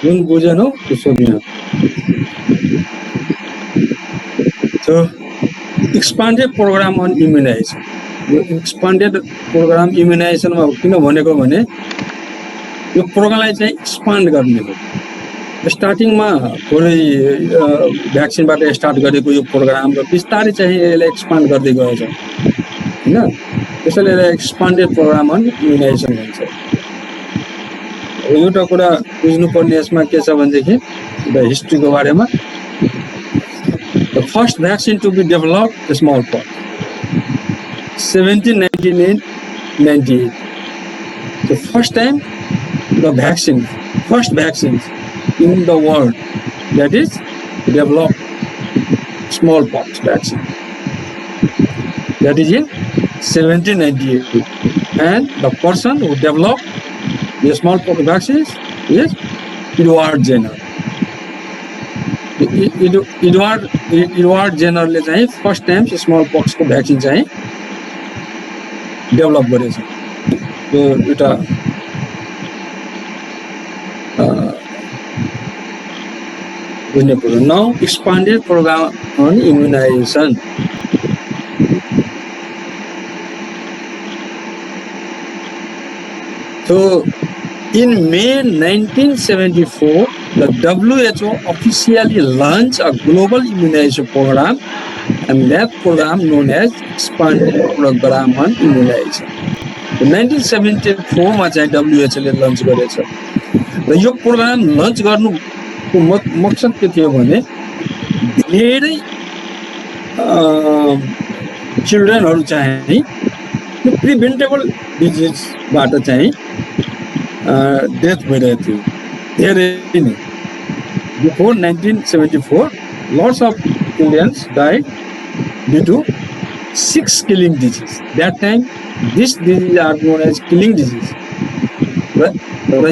जुन बुझेनौ त्यो सोधिन। So, expanded program on immunization. यो expanded program immunization मा किन भनेको भने यो प्रोग्रामलाई चाहिँ एक्सपान्ड गर्ने हो। स्टार्टिङमा थोरै भ्याक्सिनबाट स्टार्ट गरेको यो प्रोग्राम र बिस्तारै चाहिँ यसलाई एक्सपान्ड गर्दै गएछ हैन। त्यसैले यसलाई एक्सपान्डेड प्रोग्राम अन इम्युनाइजेसन भन्छ। एउटा कुरा बुझ्नुपर्ने यसमा के छ भनेदेखि द हिस्ट्रीको बारेमा The first vaccine to be developed, the smallpox, 1798. The first time the first vaccine in the world that is developed smallpox vaccine. That is in 1798. And the person who developed the smallpox vaccines is Edward Jenner. Edward Jenner ले चाहिँ first time smallpox को vaccine चाहिँ develop गरेछ। त्यो एउटा बुझ्ने कुरा। Now expanded programme on immunisation. So in May 1974, the WHO officially launched a global immunization program, and that program known as Expanded Program on Immunization. 1974 मा चाहिँ WHO ले लन्च गरेछ र यो प्रोग्राम लन्च गर्नुको मकसद के थियो भने धेरै चिल्ड्रेनहरु चाहिँ प्रिभेन्टेबल डिजिजबाट चाहिँ डेथ भइरहेको थियो धेरै नै। Before 1974, lots of children died due to 6 killing diseases. That time, these diseases are known as killing disease. र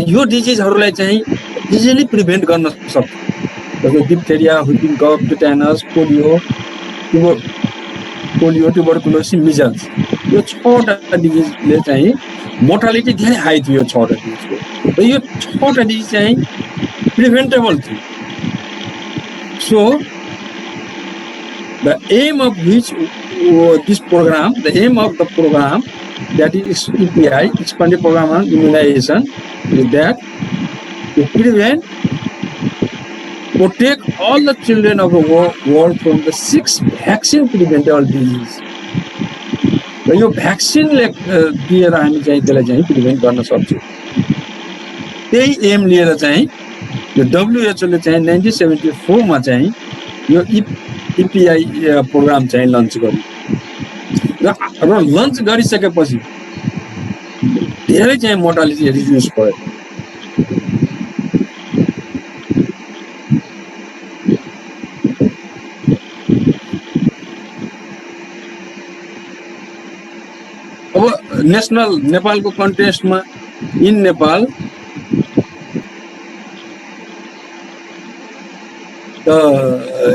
यो डिजिजहरुलाई चाहिँ इजिली प्रिभेन्ट गर्न सक्छ। जस्तो डिप्थेरिया, व्हिपिङ कफ, टेटानस, पोलियो, ट्युबरकुलोसिस, मिजल्स। यो 6वटा डिजिजले चाहिँ मोर्टालिटी धेरै हाई थियो 6वटा डिजिजको। र यो 6वटा डिजिज चाहिँ प्रिभेन्टेबल थियो। So the aim of this program, that is EPI, Expanded Program on Immunization, is that to protect all the children of the world from the 6 vaccine preventable disease. र यो vaccine दिएर हामी चाहिँ त्यसलाई चाहिँ prevent गर्न सक्छौँ। त्यही एम लिएर चाहिँ यो WHO ले चाहिँ 1974 मा चाहिँ यो EPI प्रोग्राम चाहिँ लन्च गर्यो र लन्च गरिसकेपछि धेरै चाहिँ मोर्टालिटी रिड्युस भयो। अब नेशनल नेपालको कन्टेस्टमा in Nepal the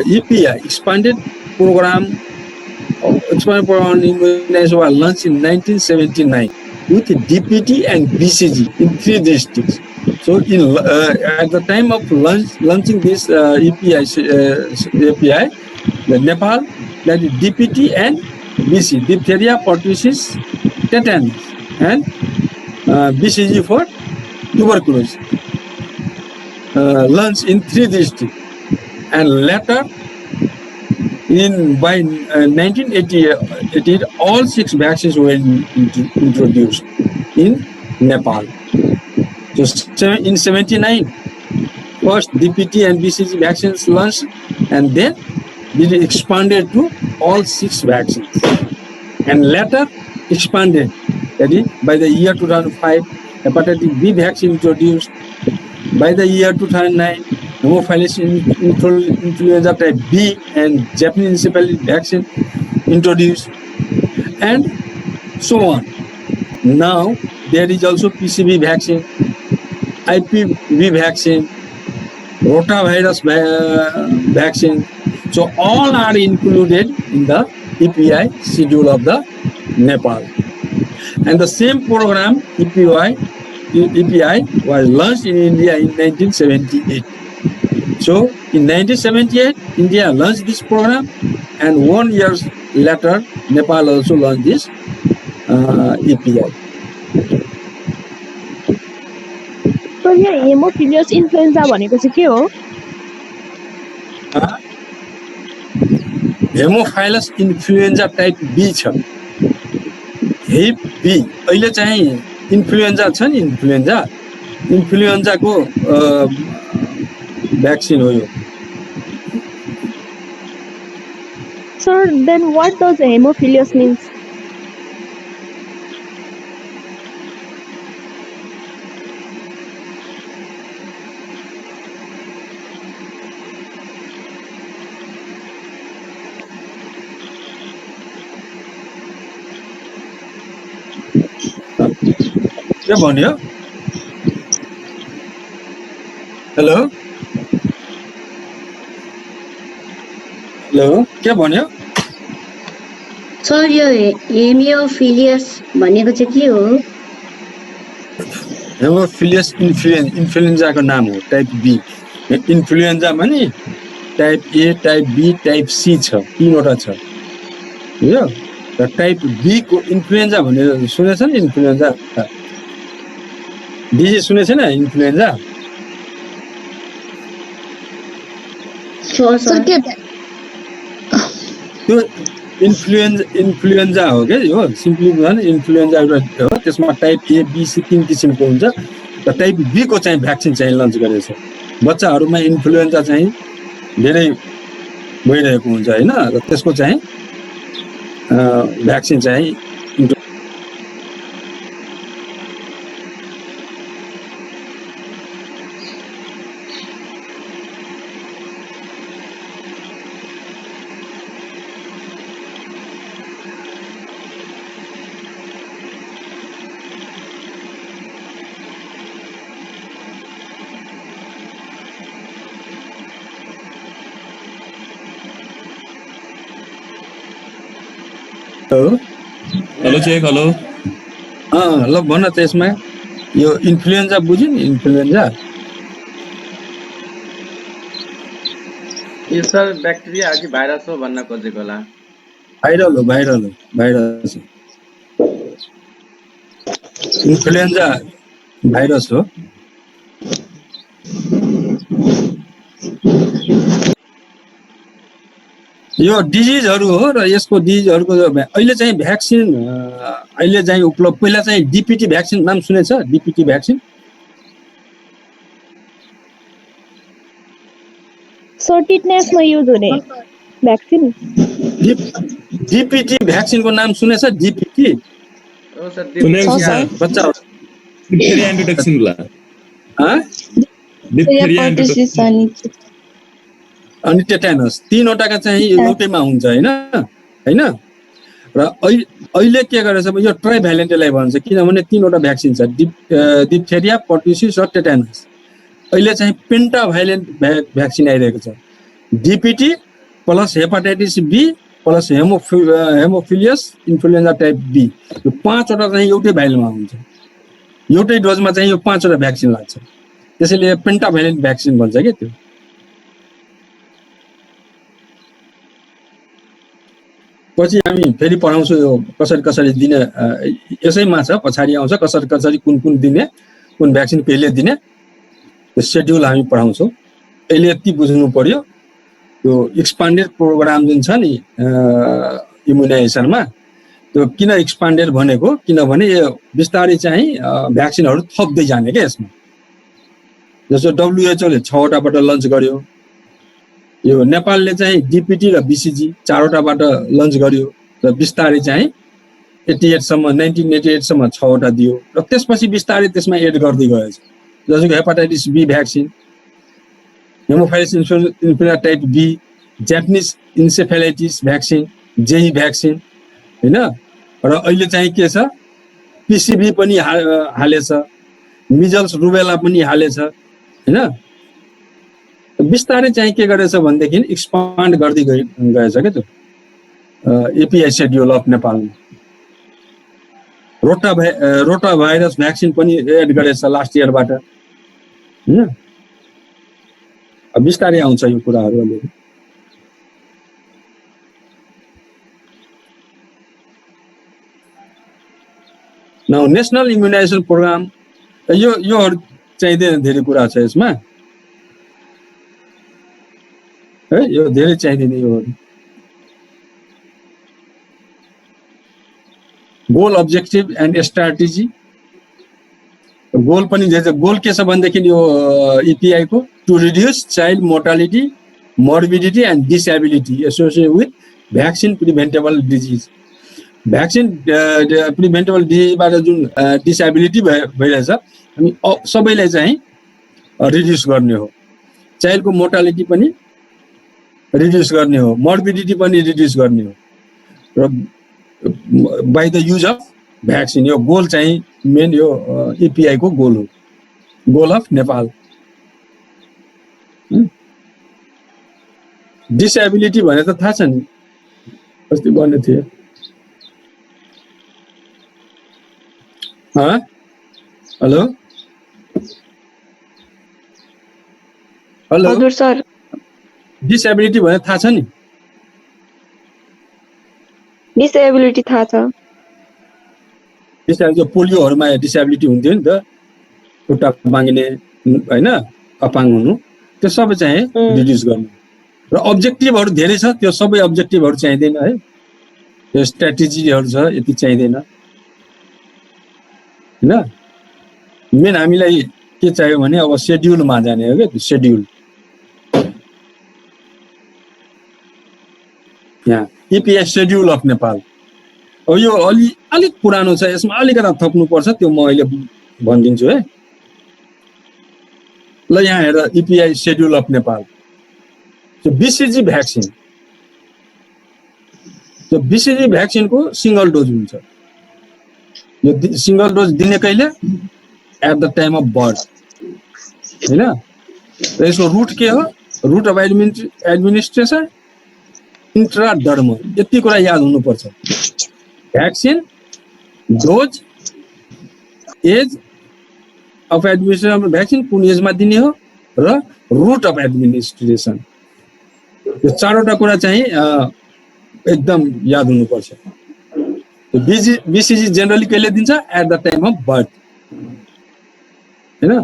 EPI, Expanded Program on Immunization, was launched in 1979 with DPT and BCG in 3 districts. So, at the time of launching this EPI, the Nepal, that is DPT and BC, diphtheria, pertussis, tetanus, and BCG for tuberculosis, launched in 3 districts. And later, by 1988, all 6 vaccines were introduced in Nepal. Just in 79, first DPT and BCG vaccines launched, and then it expanded to all 6 vaccines. And later expanded, that is, by the year 2005, hepatitis B vaccine introduced. By the year 2009, Haemophilus influenza type B and Japanese encephalitis vaccine introduced, and so on. Now there is also PCV vaccine, IPV vaccine, rotavirus vaccine. So all are included in the EPI schedule of the Nepal. And the same program, EPI, EPI was launched in India in 1978. So in 1978, India launched this program, and 1 year later, Nepal also launched this EPI. Sir यहाँ हेमोफिलियस influenza भनेको चाहिँ के हो? हेमोफाइलस influenza type be छ, हेप be. अहिले चाहिँ influenza छ नि, इन्फ्लुएन्जाको भ्याक्सिन हो यो। Sir, then what does hemophilus means? के भन्यो? हेलो हेलो, के भन्यो? सर यो हेमियोफिलियस भनेको चाहिँ के हो? हेमोफिलियस इन्फ्लुएन्जाको नाम हो, टाइप बी। इन्फ्लुएन्जामा नि type A, type B, type C छ, तीनवटा छ। बुझ्यो? र टाइप बी को इन्फ्लुएन्जा भनेर सुनेछ नि? इन्फ्लुएन्जा डिजिज सुनेछ न? इन्फ्लुएन्जा सर के त्यो इन्फ्लुएन्जा हो क्या यो। सिम्पली भन इन्फ्लुएन्जा एउटा हो, त्यसमा टाइप ए, बी, सी 3 किसिमको हुन्छ। र टाइप बी को चाहिँ भ्याक्सिन चाहिँ लन्च गरेछ। बच्चाहरूमा इन्फ्लुएन्जा चाहिँ धेरै भइरहेको हुन्छ हैन, र त्यसको चाहिँ भ्याक्सिन चाहिँ हेलो चेक, हेलो। ल भन त, यसमा यो इन्फ्लुएन्जा बुझ्यो नि? इन्फ्लुएन्जा यो सर ब्याक्टेरिया हो कि भाइरस हो भन्न खोजेको होला। भाइरल हो, भाइरस हो। इन्फ्लुएन्जा भाइरस हो। यो डिजिजहरू हो, र यसको डिजिजहरूको अहिले चाहिँ भ्याक्सिन अहिले चाहिँ उपलब्ध। पहिला चाहिँ डीपीटी भ्याक्सिन नाम सुनेछ? डीपीटी भ्याक्सिन सर टिटनेसमा युज हुने भ्याक्सिन। डीपीटी भ्याक्सिनको नाम सुनेछ? डीपीटी हो सर, सुनेको छु सर। बच्चा डिप्थेरिया एन्टिटोक्सिन होला। डिप्थेरिया एन्टिटोक्सिन अनि टेटानस, तीनवटाका चाहिँ एउटैमा हुन्छ हैन। र अहिले के गरेछ यो ट्राइभ्यालेन्टलाई भन्छ, किनभने तीनवटा भ्याक्सिन छ, डिप्थेरिया, पर्टुसिस र टेटानस। अहिले चाहिँ पेन्टाभाइलेन्ट भ्याक्सिन आइरहेको छ, DPT plus hepatitis B plus haemophilus influenza type B. यो पाँचवटा चाहिँ एउटै भाइलमा हुन्छ, एउटै डोजमा चाहिँ यो पाँचवटा भ्याक्सिन लाग्छ। त्यसैले पेन्टाभाइलेन्ट भ्याक्सिन भन्छ के त्यो। पछि हामी फेरि पढाउँछौँ यो कसरी दिने, यसैमा छ, पछाडि आउँछ कसरी कुन दिने, कुन भ्याक्सिन कहिले दिने, त्यो सेड्युल हामी पढाउँछौँ। अहिले यति बुझ्नु पर्यो, त्यो एक्सपान्डेड प्रोग्राम जुन छ नि इम्युनाइजेसनमा, त्यो किन एक्सपान्डेड भनेको, किनभने यो बिस्तारै चाहिँ भ्याक्सिनहरू थप्दै जाने क्या यसमा। जस्तो WHO ले 6वटाबाट लन्च गर्यो, यो नेपालले चाहिँ डीपीटी र बीसीजी 4वटाबाट लन्च गर्यो, र बिस्तारै चाहिँ 1988 सम्म 6वटा दियो, र त्यसपछि बिस्तारै त्यसमा एड गर्दै गएछ। जस्तो कि hepatitis B vaccine, haemophilus influenza type B, Japanese encephalitis vaccine, JE vaccine हैन। र अहिले चाहिँ के छ, पीसीबी पनि हालेछ, मिजल्स रुबेला पनि हालेछ हैन। बिस्तारै चाहिँ के गरेछ भनेदेखि एक्सपान्ड गर्दै गएछ क्या त्यो एपीआई सेड्युल अफ नेपालमा। रोटा भाइरस भ्याक्सिन पनि एड गरेछ लास्ट इयरबाट हैन। अब बिस्तारै आउँछ यो कुराहरू अलिअलि। नाउ नेसनल इम्युनाइजेसन प्रोग्राम योहरू चाहिँदैन, धेरै कुरा छ यसमा है, यो धेरै चाहिँदैन योहरू। Goal objective and strategy, goal पनि धेरै, गोल के छ भनेदेखि यो इपिआई को to reduce child mortality, morbidity and disability associated with vaccine preventable disease. Vaccine preventable डिजिजबाट जुन डिसेबिलिटी भइरहेछ हामी सबैलाई चाहिँ रिड्युस गर्ने हो। चाइल्डको मोर्टालिटी पनि रिड्युस गर्ने हो, मोर्बिडिटी पनि रिड्युस गर्ने हो र by the use of vaccine. यो गोल चाहिँ मेन यो इपिआई को गोल हो, गोल अफ नेपाल। डिसेबिलिटी भने त थाहा छ नि, अस्ति भन्ने थियो। हेलो हेलो हजुर सर, डिसेबिलिटी भने थाहा छ नि? डिसेबिलिटी थाहा छ। डिसेबिलिटी पोलियोहरुमा डिसेबिलिटी हुन्थ्यो नि त, खुट्टा बाङ्गिने हैन, अपाङ हुनु, त्यो सबै चाहिँ रिड्युस गर्नु। र अब्जेक्टिभहरु धेरै छ, त्यो सबै अब्जेक्टिभहरु चाहिँदैन है, यो स्ट्र्याटेजीहरु छ, यति चाहिँदैन हैन। मेन हामीलाई के चाहियो भने अब शेड्युलमा जाने हो के, शेड्युल। यहाँ इपिएस शेड्युल अफ नेपाल। अब यो अलिक पुरानो छ, यसमा अलिकता थप्नु पर्छ, त्यो म अहिले भनिदिन्छु है। ल यहाँ हेर, EPI schedule of Nepal. BCG vaccine, त्यो बीसीजी भ्याक्सिन को सिंगल डोज हुन्छ। यो सिंगल डोज दिने कहिले? At the time of birth हैन। र यसको रुट के हो? Route of administration intradermal. यति कुरा याद हुनुपर्छ। Vaccine, dose, age of administration vaccine कुन एजमा दिने हो र रुट अफ एडमिनिस्ट्रेसन, यो चारवटा कुरा चाहिँ एकदम याद हुनुपर्छ। बीसीजी जेनरली कहिले दिन्छ? At the time of birth हैन।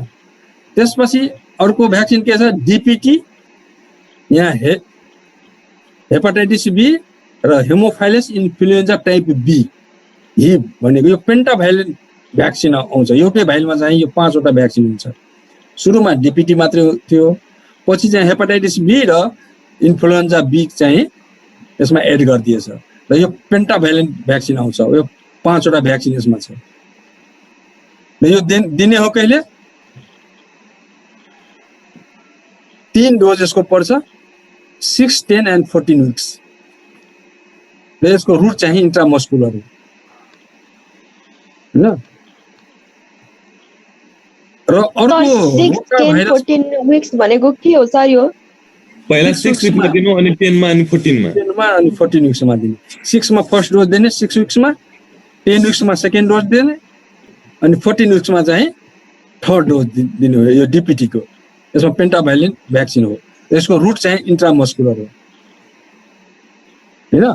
त्यसपछि अर्को भ्याक्सिन के छ? डीपीटी, यहाँ हेपाटाइटिस बी र हेमोफाइलस इन्फ्लुएन्जा टाइप बी, हिब भनेको यो पेन्टाभाइलेन्ट भ्याक्सिन आउँछ। एउटै भाइलमा चाहिँ यो 5 वटा भ्याक्सिन हुन्छ। सुरुमा डीपीटी मात्रै थियो, पछि चाहिँ हेपाटाइटिस बी र इन्फ्लुएन्जा बी चाहिँ यसमा एड गरिदिएछ र यो पेन्टाभाइलेन्ट भ्याक्सिन आउँछ। यो 5 वटा भ्याक्सिन यसमा छ। र यो दिने हो कहिले? 3 डोज यसको पर्छ, 6, 10 एन्ड 14 विक्स। र यसको रुट चाहिँ इन्ट्रामस्कुलर हो हैन। र अर्को 6, 10, 14 विक्स भनेको के हो सर? यो पहिला 6 विकमा दिनु, अनि 10 मा, अनि 14 मा। 10 मा अनि 14 विक्समा दिने। 6 मा फर्स्ट डोज दिने, 6 विक्समा, 10 विक्समा सेकेन्ड डोज दिने, अनि 14 विक्समा चाहिँ थर्ड डोज दिने हो। यो डीपीटी को, यसमा पेन्टाभाइलेन्ट भ्याक्सिन हो। यसको रुट चाहिँ इन्ट्रामस्कुलर हो हैन।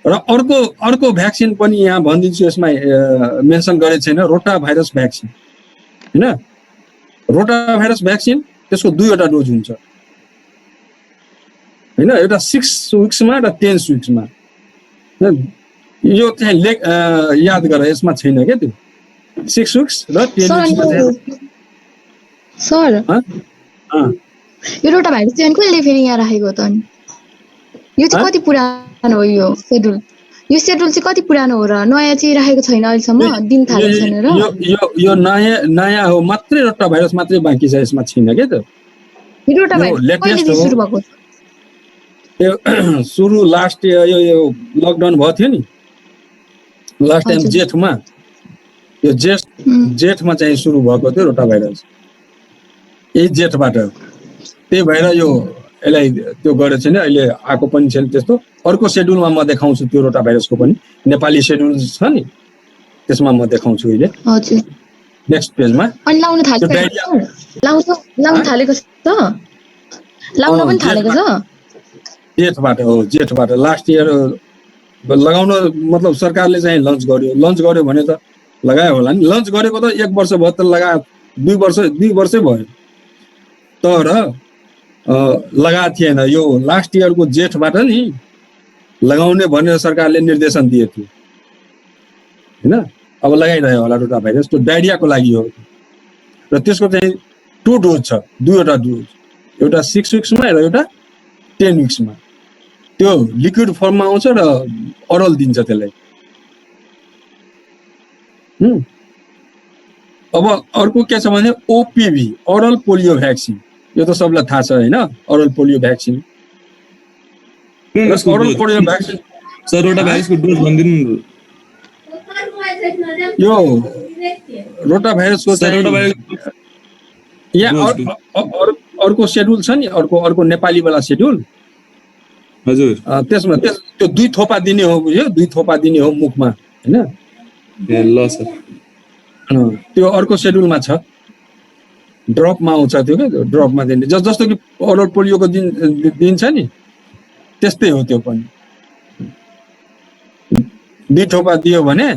र अर्को भ्याक्सिन पनि यहाँ भनिदिन्छु, यसमा मेन्सन गरेको छैन, रोटा भाइरस भ्याक्सिन हैन। रोटा भाइरस भ्याक्सिन त्यसको 2 वटा डोज हुन्छ हैन, एउटा 6 विक्समा र 10 विक्समा। यो चाहिँ याद गर, यसमा छैन के त्यो 6 विक्स र 10 विक्समा चाहिँ। सर यो रोटा भाइरस चाहिँ कसले फेरि यहाँ राखेको त? अनि यो चाहिँ कति पुरानो हो यो शेड्युल? यो शेड्युल चाहिँ कति पुरानो हो र नयाँ चाहिँ राखेको छैन अहिलेसम्म, दिन थालेको छैन र? यो नयाँ हो, मात्रै रोटा भाइरस मात्रै बाँकी छ, यसमा छैन के त। यो रोटा भाइरस कहिलेदेखि सुरु भएको? यो सुरु लास्ट यो लकडाउन भयो थियो नि लास्ट टाइम, जेठमा। यो जेठमा चाहिँ सुरु भएको थियो रोटा भाइरस, यही जेठबाट। त्यही भएर यो यसलाई त्यो गरेको छैन, अहिले आएको पनि छैन त्यस्तो। अर्को शेड्युलमा म देखाउँछु त्यो रोटा भाइरसको पनि, नेपाली शेड्युल छ नि, त्यसमा म देखाउँछु अहिले हजुर नेक्स्ट पेजमा। अनि लाउन थालेको त्यो छ डायरिया- सर? लाउन थालेको छ लाउन पनि थालेको छ जेठबाट लास्ट इयर लगाउन मतलब सरकारले चाहिँ लन्च गर्यो भने त लगायो होला नि। लन्च गरेको त 1 वर्ष भयो त लगायो, 2 वर्षै भयो तर लगाएको थिएन। यो लास्ट इयरको जेठबाट नि लगाउने भनेर सरकारले निर्देशन दिएको थियो हैन। अब लगाइरह्यो होला रोटा भाइरस। त्यो डायरियाको लागि हो र त्यसको चाहिँ 2 डोज छ, 2वटा डोज, एउटा 6 विक्समा र एउटा 10 विक्समा। त्यो लिक्विड फर्ममा आउँछ र ओरल दिन्छ त्यसलाई। अब अर्को के छ भने ओपिभी, ओरल पोलियो भ्याक्सिन। यो त सबलाई थाहा छ हैन, oral polio vaccine. Oral polio vaccine sir रोटा भाइरसको डोज भनिदिनु। यो रोटा भाइरसको सर रोटा भाइरस यहाँ अर्को शेड्युल छ नि, अर्को नेपालीवाला शेड्युल। हजुर त्यसमा त्यो 2 थोपा दिने हो, बुझ्यो? 2 थोपा दिने हो मुखमा हैन। ए ल सर त्यो अर्को शेड्युलमा छ, ड्रपमा आउँछ त्यो के, ड्रपमा दिने। जस्तो कि ओरल पोलियोको दिन्छ नि त्यस्तै हो त्यो पनि। 2 थोपा दियो भने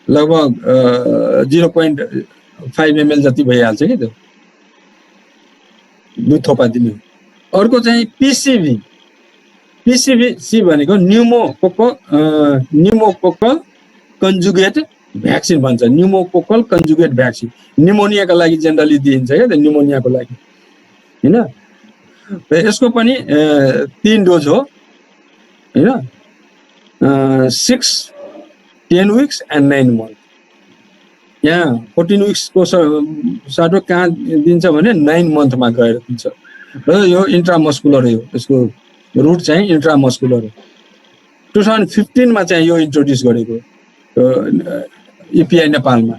लगभग 0.5 ml जति भइहाल्छ कि त्यो 2 थोपा दिने। अर्को चाहिँ पीसीभी भनेको न्युमोकोकल कन्जुगेट भ्याक्सिन भन्छ। न्युमोकोकल कन्जुगेट भ्याक्सिन निमोनियाको लागि जेनरली दिइन्छ क्या, निमोनियाको लागि हैन। र यसको पनि 3 डोज हो हैन, 6, 10 विक्स एन्ड 9 मन्थ। यहाँ 14 विक्सको साटो कहाँ दिन्छ भने 9 मन्थमा गएर दिन्छ। र यो इन्ट्रामस्कुलर हो, यसको रुट चाहिँ इन्ट्रामस्कुलर हो। 2015 चाहिँ यो इन्ट्रोड्युस गरेको इपिआई नेपालमा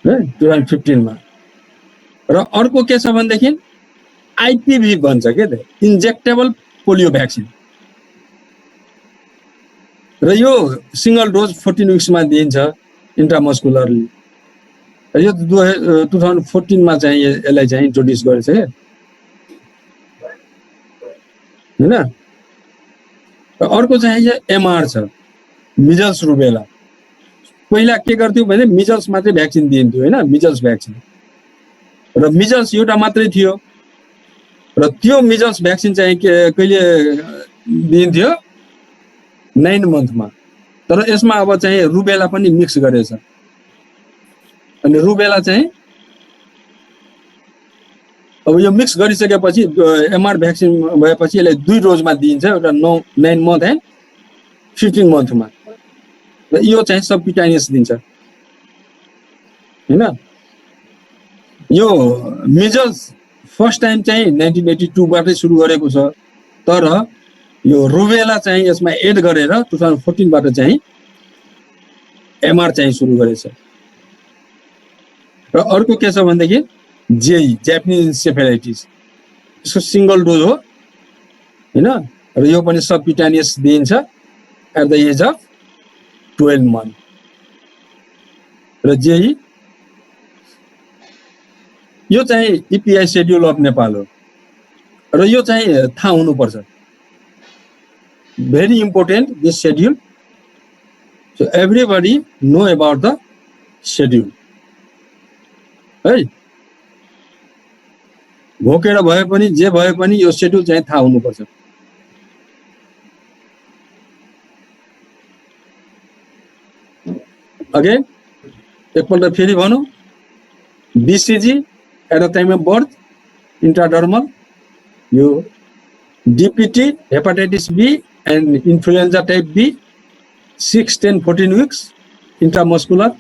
है, 2015 र अर्को के छ भनेदेखि आइपिभी भन्छ के, इन्जेक्टेबल पोलियो भ्याक्सिन। र यो सिंगल डोज 14 विक्समा दिइन्छ इन्ट्रामस्कुलरली। यो 2014 चाहिँ यसलाई चाहिँ इन्ट्रोड्युस गरेछ के हैन। र अर्को चाहिँ एमआर छ, मिजल्स रुबेला। पहिला के गर्थ्यो भने मिजल्स मात्रै भ्याक्सिन दिइन्थ्यो हैन, मिजल्स भ्याक्सिन। र मिजल्स एउटा मात्रै थियो र त्यो मिजल्स भ्याक्सिन चाहिँ कहिले दिइन्थ्यो 9 मन्थमा। तर यसमा अब चाहिँ रुबेला पनि मिक्स गरेछ। अनि रुबेला चाहिँ अब यो मिक्स गरिसकेपछि एमआर भ्याक्सिन भएपछि यसलाई 2 डोजमा दिइन्छ, एउटा 9 मन्थ एन्ड 15 मन्थमा। र यो चाहिँ सबक्युटानियस दिन्छ हैन। यो मिजल्स फर्स्ट टाइम चाहिँ 1982 बाटै सुरु गरेको छ, तर यो रुबेला चाहिँ यसमा एड गरेर 2014 बाट चाहिँ एमआर चाहिँ सुरु गरेछ। र अर्को के छ भनेदेखि जेई, जापानिज इन्सेफेलाइटिस। यसको सिंगल डोज हो हैन, र यो पनि सबक्युटानियस दिइन्छ at the age of 12 month. र जेई यो चाहिँ इपिआई शेड्युल अफ नेपाल हो र यो चाहिँ थाहा हुनुपर्छ। Very important, this schedule. So everybody know about the schedule. है, भोकेर भए पनि जे भए पनि यो शेड्युल चाहिँ थाहा हुनुपर्छ। अगेन एकपल्ट फेरि भनौँ, BCG at the time of birth intradermal, यो DPT hepatitis B and influenza type B 6, 10, 14 weeks intramuscular.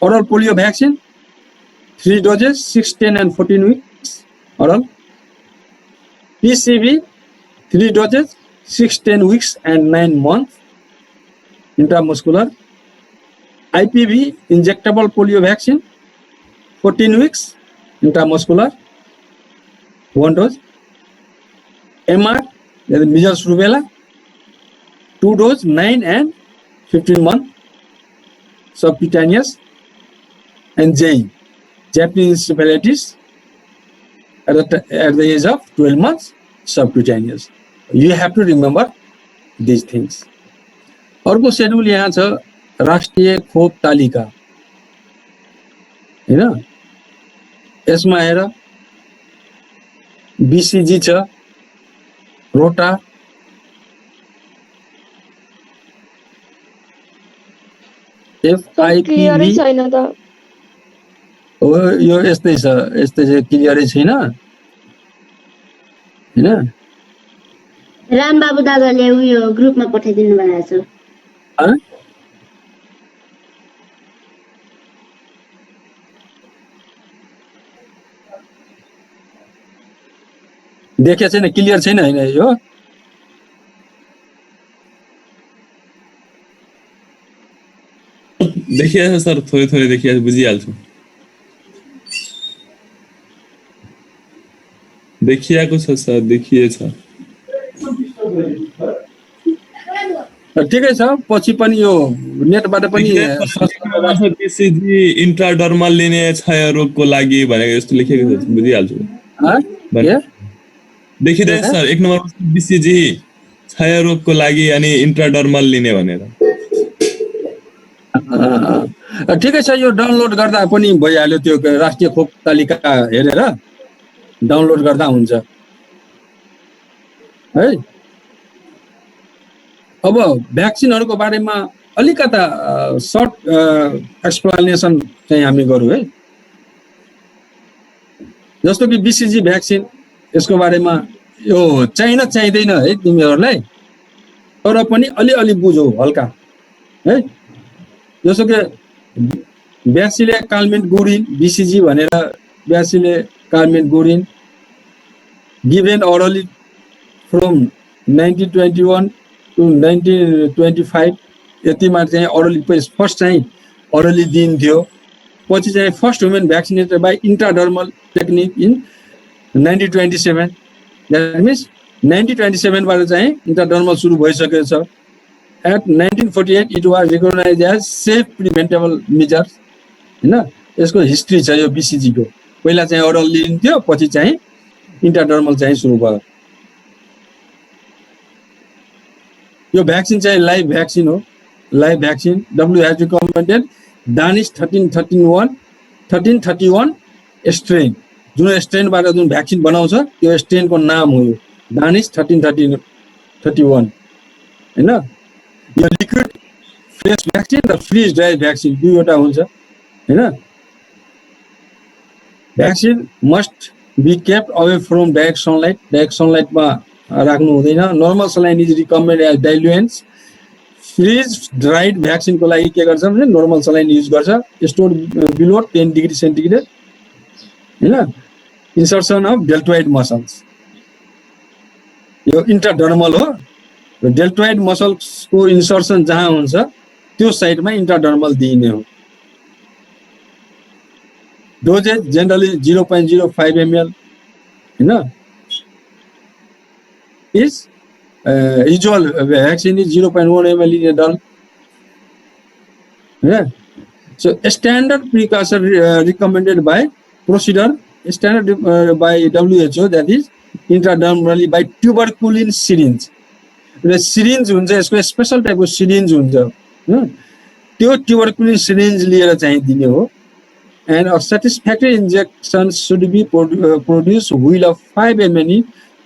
Oral polio vaccine 3 doses 6, 10 and 14 weeks oral. PCV 3 doses 6, 10 weeks and 9 months intramuscular. IPV injectable polio vaccine 14 weeks intramuscular 1 dose. MR measles rubella 2 dose 9 and 15 month subcutaneous, and J, Japanese encephalitis at the age of 12 months subcutaneous. You have to remember these things. अर्को schedule यहाँ छ राष्ट्रिय खोप तालिका हैन, यसमा हेर BCG छ, रोटा, क्लियरै एफआईपीभी छैन त। हो, यो यस्तै छ, यस्तै चाहिँ क्लियरै छैन हैन। रामबाबु दादाले उयो ग्रुपमा पठाइदिनु भएको छ। अँ? देखेको छैन, क्लियर छैन हैन यो। देखिया छ सर, थोरै थोरै देखिया छ, बुझिहाल्छु। देखिएको छ सर, देखिएछ। ठिकै छ, पछि पनि यो नेटबाट पनि बीसीजी इन्ट्राडर्मल लिने क्षय रोगको लागि भनेको जस्तो लेखेको छ, बुझिहाल्छु। के देखिँदैन सर, 1 नम्बरमा बीसीजी क्षय रोगको लागि अनि इन्ट्राडर्मल लिने भनेर। ठिकै छ, यो डाउनलोड गर्दा पनि भइहाल्यो, त्यो राष्ट्रिय खोप तालिका हेरेर डाउनलोड गर्दा हुन्छ है। अब भ्याक्सिनहरूको बारेमा अलिकता सर्ट एक्सप्लेनेसन चाहिँ हामी गरौँ है। जस्तो कि बीसीजी भ्याक्सिन, यसको बारेमा यो चाहिन चाहिँदैन है तिमीहरूलाई, तर पनि अलिअलि बुझौ हल्का है। जस्तो कि ब्यासिले कालमेट गुरिन, बीसीजी भनेर bacille Calmette Guerin given orally from 1921 to 1925 यतिमा चाहिँ orally फर्स्ट चाहिँ orally दिइन्थ्यो। पछि चाहिँ first human vaccinated by intradermal technique in 1927। That means 1927 बाट चाहिँ इन्ट्राडर्मल सुरु भइसकेको छ। At 1948 it was recognized as safe preventable measures हैन। यसको हिस्ट्री छ यो बीसीजी को। पहिला चाहिँ ओरल लिन्थ्यो, पछि चाहिँ इन्ट्राडर्मल चाहिँ सुरु भयो। यो भ्याक्सिन चाहिँ लाइभ भ्याक्सिन हो, live vaccine. WHO has recommended Danish 1331 strain, जुन स्ट्रेनबाट जुन भ्याक्सिन बनाउँछ त्यो स्ट्रेनको नाम हो यो Danish 1331 हैन। यो लिक्विड फ्रेश भ्याक्सिन र फ्रिज ड्राई भ्याक्सिन दुईवटा हुन्छ हैन। Vaccine must be kept away from direct sunlight, direct सनलाइटमा राख्नु हुँदैन। Normal saline is recommended as diluents. Freeze dried भ्याक्सिनको लागि के गर्छ भने नर्मल सलाइन युज गर्छ, स्टोर बिलो 10 डिग्री सेन्टिग्रेड हैन। इन्सर्सन अफ डेल्टोइड मसल्स, यो इन्ट्राडर्मल हो। डेल्टोइड मसल्सको इन्सर्सन जहाँ हुन्छ त्यो साइडमा इन्ट्राडर्मल दिइने हो। डोजेज जेनरली 0.05 ml हैन। Is usual vaccine is 0.1 ml in adult. Yeah. So standard precaution recommended by procedure, standard by WHO, that is intradermally by tuberculin syringe. The syringe हुन्छ, यसको स्पेशल टाइपको सिरिन्ज हुन्छ, त्यो ट्युबरकुलिन सिरिन्ज लिएर चाहिँ दिने हो। And a satisfactory injection should be produced wheel of 5 mm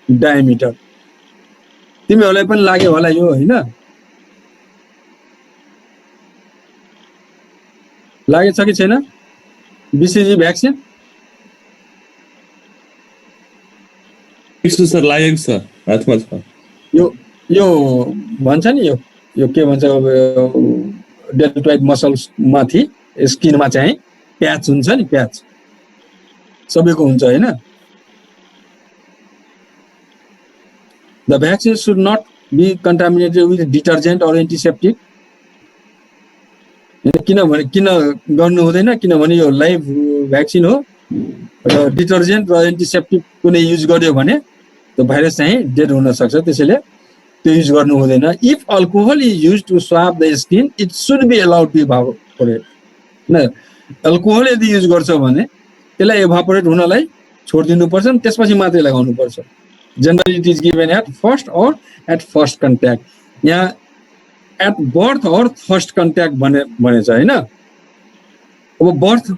in diameter. तिमीहरूलाई पनि लाग्यो होला यो हैन, लागेछ कि छैन बीसीजी भ्याक्सिन? यस्तो सर लागेको छ, हातमा छ। यो भन्छ नि, यो के भन्छ, डेल्टोइड मसल्स माथि स्किनमा चाहिँ प्याच हुन्छ नि, प्याच सबैको हुन्छ हैन। The vaccine should not be contaminated with detergent or antiseptic. किन गर्नु हुँदैन, किनभने यो लाइभ भ्याक्सिन हो र डिटर्जेन्ट र एन्टिसेप्टिक कुनै युज गर्यो भने त्यो भाइरस चाहिँ डेड हुन सक्छ। त्यसैले त्यो युज गर्नु हुँदैन. If alcohol is use to swab the skin it should be allowed to evaporate. होइन, अल्कोहल यदि युज गर्छ भने त्यसलाई इभापोरेट हुनलाई छोडिदिनुपर्छ, त्यसपछि मात्रै लगाउनुपर्छ. Generally it is given at first or at first contact. यहाँ at birth or first contact भनेछ होइन. अब बर्थ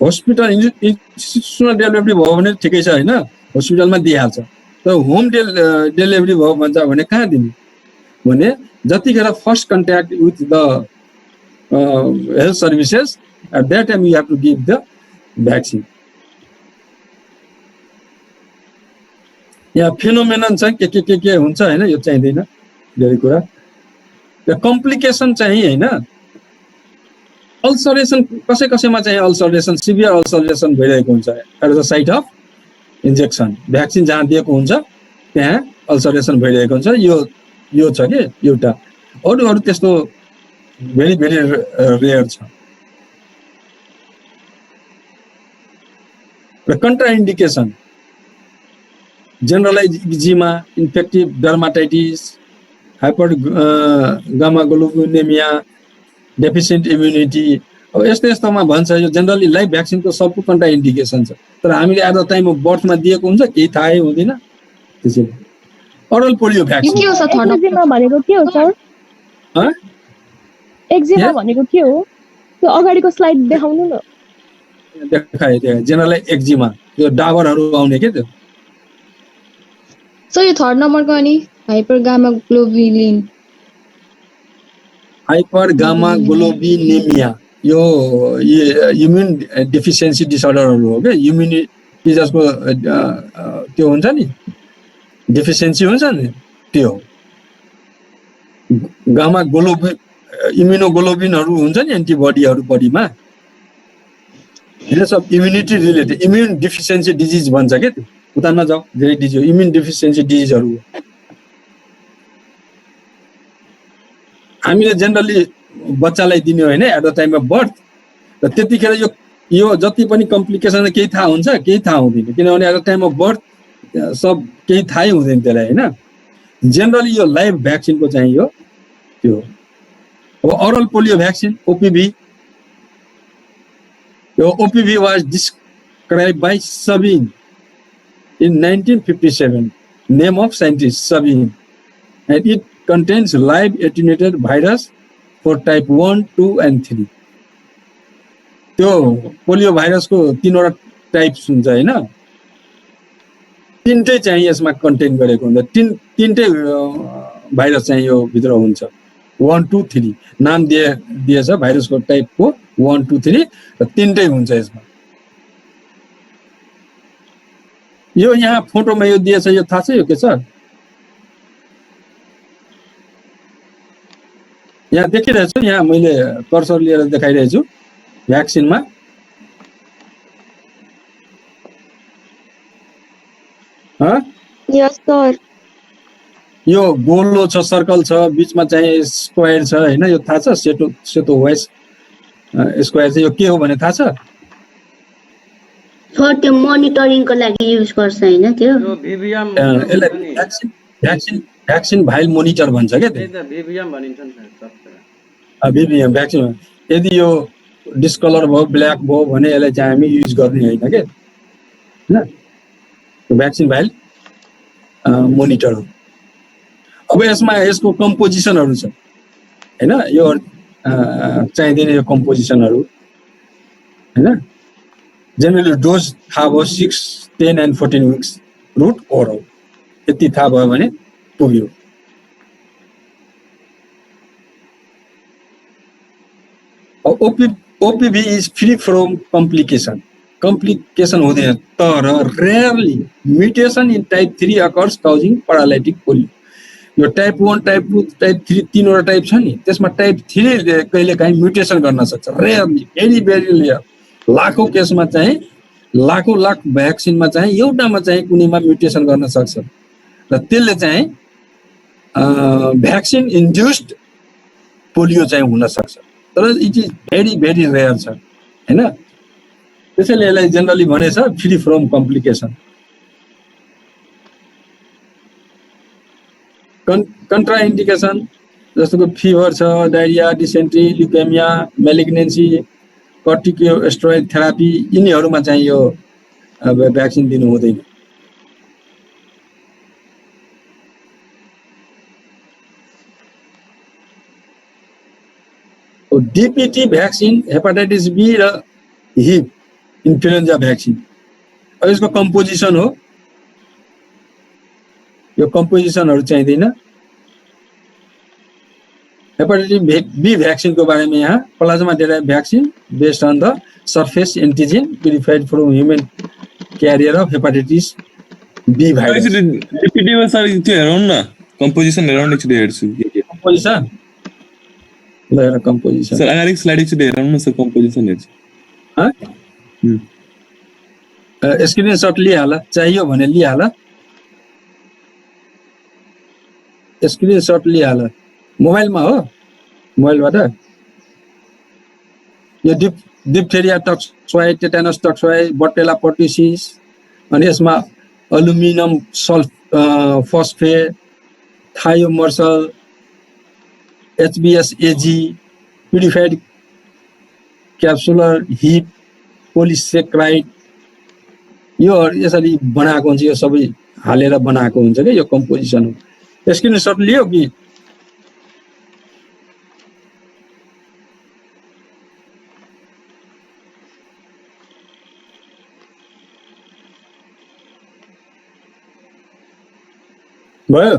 हस्पिटल इन्स्टिट्युसनल डेलिभरी भयो भने ठिकै छ होइन, हस्पिटलमा दिइहाल्छ. तर होम डेलिभरी भयो भन्छ भने कहाँ दिने भने जतिखेर first contact with the health services at that time you have to give the vaccine. यहाँ फिनोमेनन छ के हुन्छ होइन, यो चाहिँदैन धेरै कुरा. कम्प्लिकेसन चाहिँ होइन, अल्सरेसन कसैमा चाहिँ अल्सरेसन सिभियर अल्सरेसन भइरहेको हुन्छ at the site of injection. Vaccine जहाँ दिएको हुन्छ त्यहाँ अल्सरेसन भइरहेको हुन्छ. यो छ कि एउटा. अरू त्यस्तो भेरी भेरी रेयर छ. र contraindication generalise eczema, infective dermatitis, hyper gammaglobulinaemia, deficient immunity. अब यस्तोमा भन्छ यो जेनरली लाइभ भ्याक्सिनको सबको कन्ट्राइन्डिकेसन छ. तर हामीले एट द टाइम अफ बर्थमा दिएको हुन्छ, केही थाहै हुँदैन. त्यसैले ओरल पोलियो भ्याक्सिन एक्जिमा भनेको के हो सर? एक्जिमा भनेको के हो? त्यो अगाडिको स्लाइड देखाउनु न. देखाए जेनरली एक्जिमा यो डाबरहरू आउने के त्यो. सो यो थर्ड नम्बरको अनि hyper gamma globulin. Hyper gamma globinaemia यो इम्युन डेफिसिएन्सी डिसअर्डरहरू हो क्या. इम्युनिटी जसको त्यो हुन्छ नि, डेफिसिएन्सी हुन्छ नि, त्यो हो. गामा इम्युनोग्लोबिनहरू हुन्छ नि, एन्टिबडीहरू बडीमा, यो सब इम्युनिटी रिलेटेड इम्युन डेफिसिएन्सी डिजिज भन्छ क्या. त्यो उता नजाऊ, धेरै डिजिज इम्युन डेफिसिएन्सी डिजिजहरू हामीले जेनरली बच्चालाई दिने होइन at the time of birth. र त्यतिखेर यो जति पनि कम्प्लिकेसन केही थाहा हुन्छ, केही थाहा हुँदैन, किनभने at the time of birth सब केही थाहै हुँदैन त्यसलाई होइन. जेनरली यो लाइभ भ्याक्सिनको चाहिँ यो त्यो. अब ओरल पोलियो भ्याक्सिन ओपिभी, यो OPV was describe by Sabin in 1957, name of scientist Sabin, and it contains live attenuated virus for type 1, 2 and 3. त्यो पोलियो भाइरसको 3वटा टाइप्स हुन्छ होइन, 3टै चाहिँ यसमा कन्टेन गरेको हुन्छ. 3टै भाइरस चाहिँ यो भित्र हुन्छ. 1, 2, 3 नाम दिएछ भाइरसको टाइपको 1, 2, 3 र 3टै हुन्छ यसमा. यो यहाँ फोटोमा यो दिएछ, यो थाहा छ यो के छ? यहाँ देखिरहेछु, यहाँ मैले कर्सर लिएर देखाइरहेछु भ्याक्सिनमा. यस सर. यो गोलो छ, सर्कल छ, बिचमा चाहिँ स्क्वायर छ होइन, यो थाहा छ? सेतो वाइस स्क्वायर चाहिँ यो के हो भने थाहा छ? त्यो मोनिटरिङको लागि युज गर्छ होइन, त्यो भिभिएम भ्याक्सिन भाइल मोनिटर भन्छ क्या. त्यो भिभिएम भनिन्छ नि सर. भिभिएम भ्याक्सिन. यदि यो डिस्कलर भयो, ब्ल्याक भयो भने यसलाई चाहिँ हामी युज गर्ने होइन क्या होइन. भ्याक्सिन भाइल मोनिटर हो. अब यसमा यसको कम्पोजिसनहरू छ होइन, यो चाहिँदैन यो कम्पोजिसनहरू होइन. जेनरली डोज थाहा भयो 6, 10 and 14 weeks रुट ओरल, यति थाहा भयो भने पुग्यो. OPV is free from complication. Complication हुँदैन, तर rarely mutation in type 3 occurs causing paralytic polio. यो टाइप 1, टाइप 2, टाइप 3 3वटा टाइप छ नि, त्यसमा टाइप 3 कहिलेकाहीँ म्युटेसन गर्न सक्छ. Rarely, very very rare. लाखौं केसमा चाहिँ, लाख भ्याक्सिनमा चाहिँ एउटामा चाहिँ कुनैमा म्युटेसन गर्न सक्छ र त्यसले चाहिँ भ्याक्सिन इन्ड्युस्ड पोलियो चाहिँ हुन सक्छ. तर it is very very rare छ होइन. त्यसैले यसलाई जेनरली भनेछ फ्री फ्रम कम्प्लिकेसन. कन्ट्राइन्डिकेसन जस्तो फिभर छ, डायरिया, डिसेन्ट्री, ल्युकेमिया, मेलिग्नेन्सी, कर्टिकोस्टेरोइड थेरापी, यिनीहरूमा चाहिँ यो भ्याक्सिन दिनु हुँदैन। डीपीटी भ्याक्सिन, हेपाटाइटिस बी र हिप इन्फ्लुएन्जा भ्याक्सिन। अब यसको कम्पोजिसन हो, यो कम्पोजिसनहरू चाहिँदैन। हेपाटाइटिस बी भ्याक्सिनको बारेमा यहाँ plasma derive vaccine based on the surface antigen purified from human carrier of hepatitis B virus. डीपीटीमा सर त्यो हेरौँ न, कम्पोजिसन हेरौँ एकचोटि हेर्छु। कम्पोजिसन ल हेर कम्पोजिसन सर अगाडि स्लाइड एकचोटि हेरौँ न सर, कम्पोजिसन हेर्छु। स्क्रिनसट लिइहाल, चाहियो भने लिइहाल, स्क्रिनसट लिइहाल। मोबाइलमा हो, मोबाइलबाट यो diphtheria toxoid, tetanus toxoid, bordetella pertussis, अनि यसमा aluminium phosphate, thiomersal, HBsAg, purified capsular Hib polysaccharide, यो यसरी बनाएको हुन्छ, यो सबै हालेर बनाएको हुन्छ कि यो कम्पोजिसन हो। स्क्रिनसट लियो कि भयो?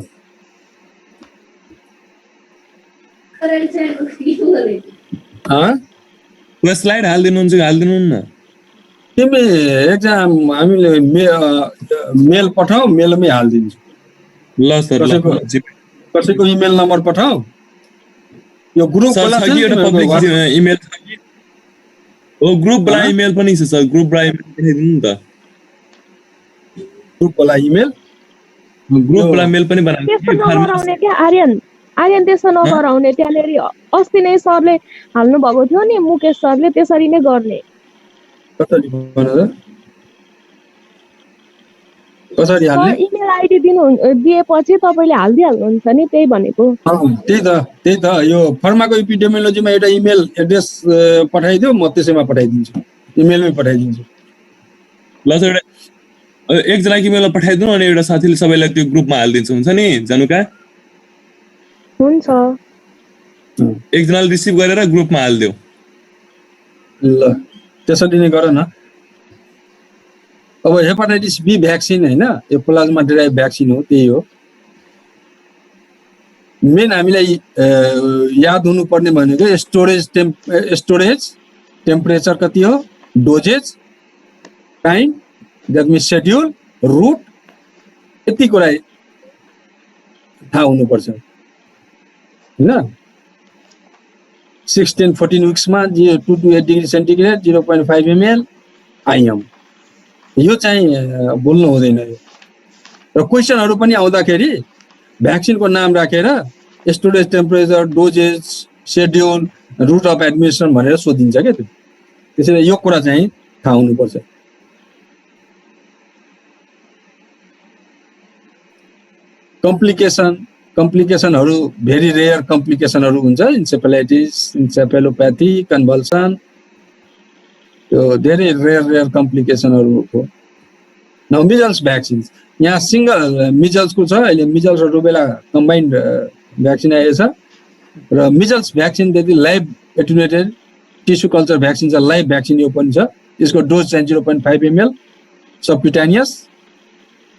स्लाइड हालिदिनुहुन्छ कि हालिदिनु न। तिमी एक्जाम हामीले मेल पठाऊ, मेलमै हालिदिन्छु। ल सर, कसैको इमेल नम्बर पठाऊ। यो ग्रुप वाला छ नि, पब्लिक इमेल हो, ग्रुप वाला इमेल पनि छ सर, ग्रुप वाला इमेल पठाइदिनु नि त। ग्रुप वाला इमेल, ग्रुप वाला मेल पनि बनाउनु त्यस्तो नगराउने क्या आर्यन त्यस्तो नगराउने। त्यहाँनिर अस्ति नै सरले हाल्नु भएको थियो नि, मुकेश सरले, त्यसरी नै गर्ने। कसरी हाल्ने? इमेल आइडी दिएपछि तपाईँले हालिदिइहाल्नुहुन्छ नि, त्यही भनेको। त्यही त यो फर्माको एपिडेमियोलोजीमा एउटा इमेल एड्रेस पठाइदियो, म त्यसैमा पठाइदिन्छु, इमेलमै पठाइदिन्छु। ल सर, एकजनाको इमेलमा पठाइदिनु, अनि एउटा साथीले सबैलाई त्यो ग्रुपमा हालिदिन्छ, हुन्छ नि जानुका? हुन्छ, एकजनाले रिसिभ गरेर ग्रुपमा हालिदियो। ल त्यसरी नै गर न। अब हेपाटाइटिस बी भ्याक्सिन होइन, यो प्लाज्मा डेराइभ भ्याक्सिन हो, त्यही हो। मेन हामीलाई याद हुनुपर्ने भनेको स्टोरेज टेम्परेचर कति हो, doses, time, that means schedule, route, यति कुरा थाहा हुनुपर्छ होइन। 6-10-14 विक्समा 2 to 8 degree centigrade, 0.5 ml IM, यो चाहिँ बोल्नु हुँदैन। यो र क्वेसनहरू पनि आउँदाखेरि भ्याक्सिनको नाम राखेर storage temperature, doses, schedule, route of administration भनेर सोधिन्छ क्या त्यो। त्यसैले यो कुरा चाहिँ थाहा हुनुपर्छ। कम्प्लिकेसनहरू भेरी रेयर कम्प्लिकेसनहरू हुन्छ, इन्सेफेलाइटिस, इन्सेफेलोप्याथी, कन्भल्सन, त्यो धेरै रेयर कम्प्लिकेसनहरू हो। न मिजल्स भ्याक्सिन, यहाँ सिङ्गल मिजल्सको छ अहिले, मिजल्स र रुबेला कम्बाइन्ड भ्याक्सिन आएको छ। र मिजल्स भ्याक्सिन त्यति live attenuated tissue culture vaccine छ, लाइभ भ्याक्सिन यो पनि छ। यसको डोज चाहिँ 0.5 ml subcutaneous,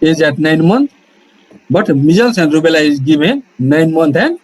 age at 9 months, but measles and rubella is given 9 months and